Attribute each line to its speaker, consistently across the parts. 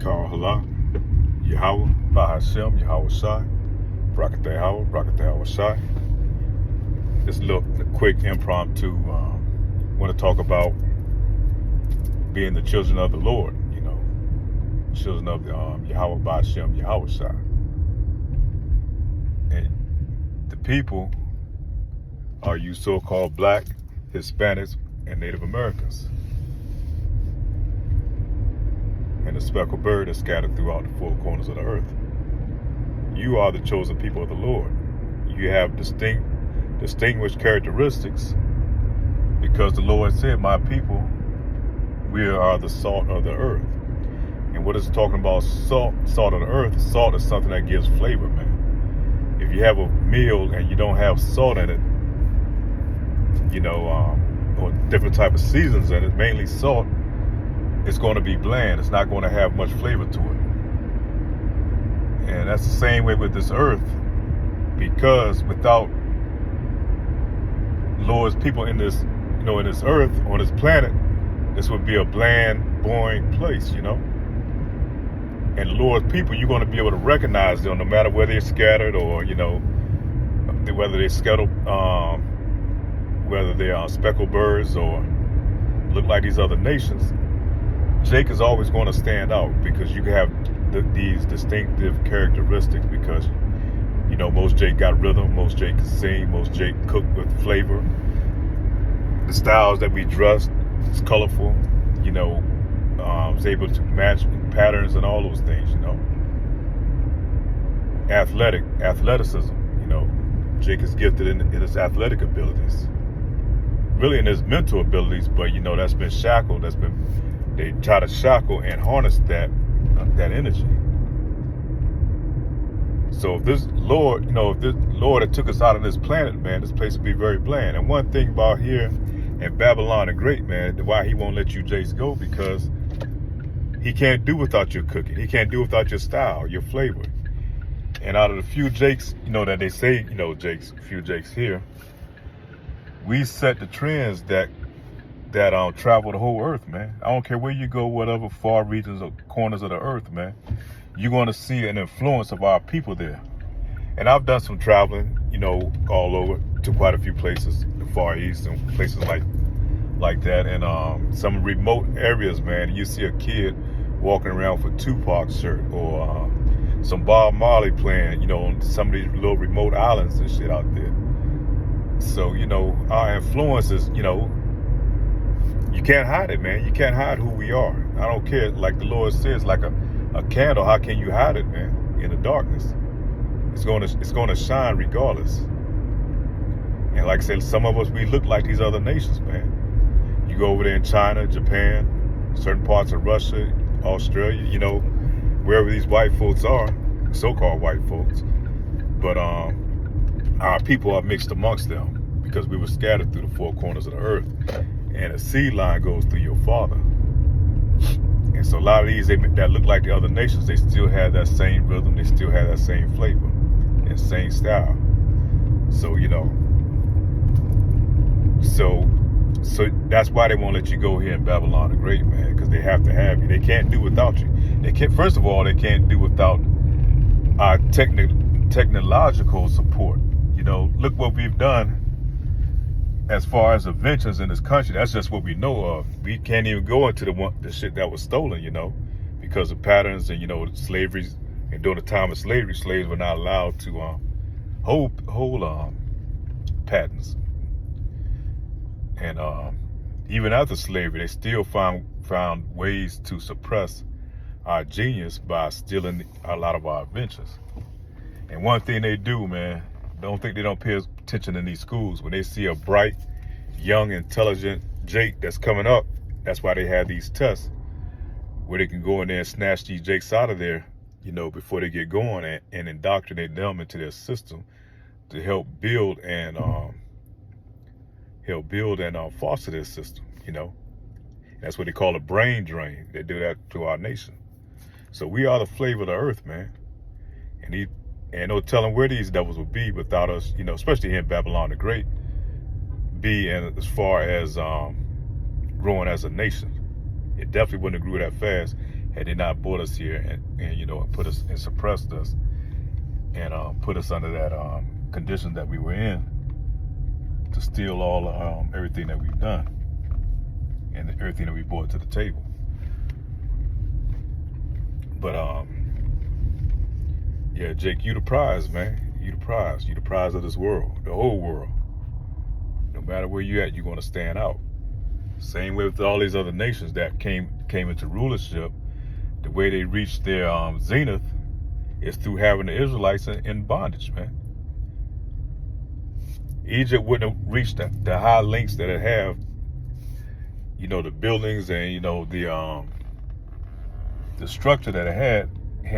Speaker 1: Call Hala, Yahweh, Bahashem, Yahweh Shai, Brakatah Yahweh, Brakatah Yahweh Shai. Just a quick impromptu. Want to talk about being the children of the Lord, children of the Yahweh Bahashem, Yahweh Shai. And the people are you so-called black, Hispanics, and Native Americans. And the speckled bird is scattered throughout the four corners of the earth. You are the chosen people of the Lord. You have distinguished characteristics because the Lord said, my people, we are the salt of the earth. And what it's talking about, salt of the earth, salt is something that gives flavor, man. If you have a meal and you don't have salt in it, or different type of seasons in it, mainly salt, it's going to be bland. It's not going to have much flavor to it. And that's the same way with this earth, because without Lord's people in this, in this earth, on this planet, this would be a bland, boring place, And the Lord's people, you're going to be able to recognize them no matter whether they're scattered or, whether they're scattered, whether they are speckled birds or look like these other nations. Jake is always going to stand out because you have these distinctive characteristics because, most Jake got rhythm, most Jake can sing, most Jake cook with flavor. The styles that we dress is colorful, is able to match patterns and all those things, Athleticism, Jake is gifted in his athletic abilities. Really in his mental abilities, but, that's been shackled, they try to shackle and harness that energy. So if this Lord, that took us out of this planet, man, this place would be very bland. And one thing about here in Babylon the Great, man, why he won't let you Jakes go, because he can't do without your cooking. He can't do without your style, your flavor. And out of the few Jakes, that they say, Jakes, few Jakes here, we set the trends that travel the whole earth, man. I don't care where you go, whatever far regions or corners of the earth, man, you're going to see an influence of our people there. And I've done some traveling, all over to quite a few places, the Far East and places like that. And some remote areas, man, you see a kid walking around with a Tupac shirt or some Bob Marley playing, on some of these little remote islands and shit out there. So, our influence is, you can't hide it, man. You can't hide who we are. I don't care. Like the Lord says, like a candle, how can you hide it, man? In the darkness. It's gonna shine regardless. And like I said, some of us, we look like these other nations, man. You go over there in China, Japan, certain parts of Russia, Australia, wherever these white folks are, so-called white folks. But our people are mixed amongst them because we were scattered through the four corners of the earth. And a seed line goes through your father. And so a lot of these that look like the other nations, they still have that same rhythm, they still have that same flavor and same style. So, so that's why they won't let you go here in Babylon the Great, man, because they have to have you. They can't do without you. First of all, they can't do without our technological support. Look what we've done as far as inventions in this country. That's just what we know of. We can't even go into the shit that was stolen, because of patterns and, slavery. And during the time of slavery, slaves were not allowed to hold patents. And even after slavery, they still found ways to suppress our genius by stealing a lot of our inventions. And one thing they do, man, they don't pay attention in these schools. When they see a bright, young, intelligent Jake that's coming up, that's why they have these tests where they can go in there and snatch these Jakes out of there, before they get going and indoctrinate them into their system to help build and foster their system, That's what they call a brain drain. They do that to our nation. So we are the flavor of the earth, man. And no telling where these devils would be without us, especially here in Babylon the Great, and as far as growing as a nation. It definitely wouldn't have grew that fast had they not brought us here and you know, put us and suppressed us and put us under that condition that we were in to steal all everything that we've done and everything that we brought to the table. But yeah, Jake, you the prize, man. You the prize. You the prize of this world, the whole world. No matter where you at, you're gonna stand out. Same way with all these other nations that came into rulership. The way they reached their zenith is through having the Israelites in bondage, man. Egypt wouldn't have reached the high links that it have, you know, the buildings and, you know, the structure that it had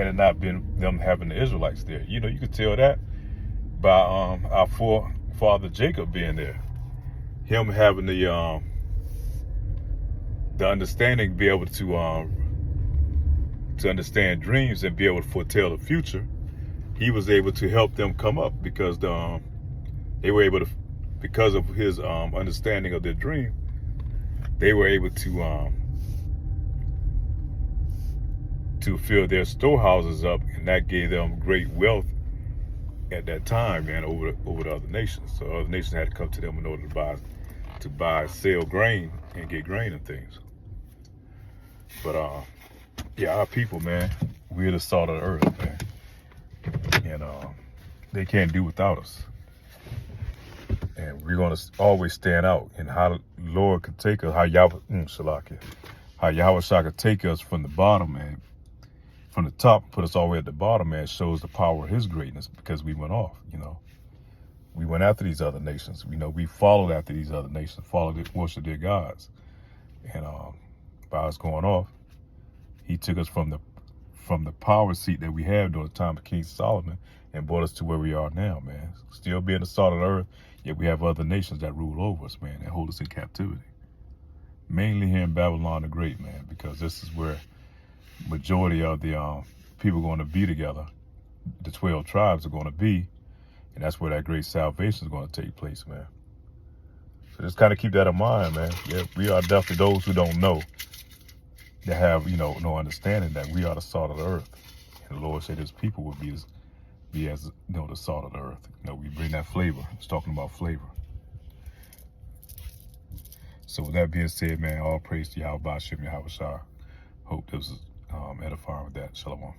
Speaker 1: it not been them having the Israelites there. You know, you could tell that by our forefather Jacob being there. Him having the understanding, be able to understand dreams and be able to foretell the future. He was able to help them come up because they were able to, because of his understanding of their dream, they were able to fill their storehouses up, and that gave them great wealth at that time, man, over the other nations. So other nations had to come to them in order to sell grain and get grain and things. But yeah, our people, man, we're the salt of the earth, man, and they can't do without us. And we're gonna always stand out in how the Lord could take us, how Yahweh could take us from the bottom, man, from the top, put us all the way at the bottom, man. Shows the power of His greatness because we went off, you know. We went after these other nations. You know, we followed after these other nations, worshiped their gods, and by us going off, He took us from the power seat that we had during the time of King Solomon and brought us to where we are now, man. Still being the salt of the earth, yet we have other nations that rule over us, man, and hold us in captivity. Mainly here in Babylon the Great, man, because this is where majority of the people are going to be together. The 12 tribes are going to be, and that's where that great salvation is going to take place, man. So just kind of keep that in mind, man. Yeah, we are definitely those who don't know, that have, you know, no understanding that we are the salt of the earth. And the Lord said His people would be as you know, the salt of the earth. You know, we bring that flavor. It's talking about flavor. So with that being said, man, all praise to Yahweh Shem Yahweh Shah. Hope this is edifying with that. Shalom.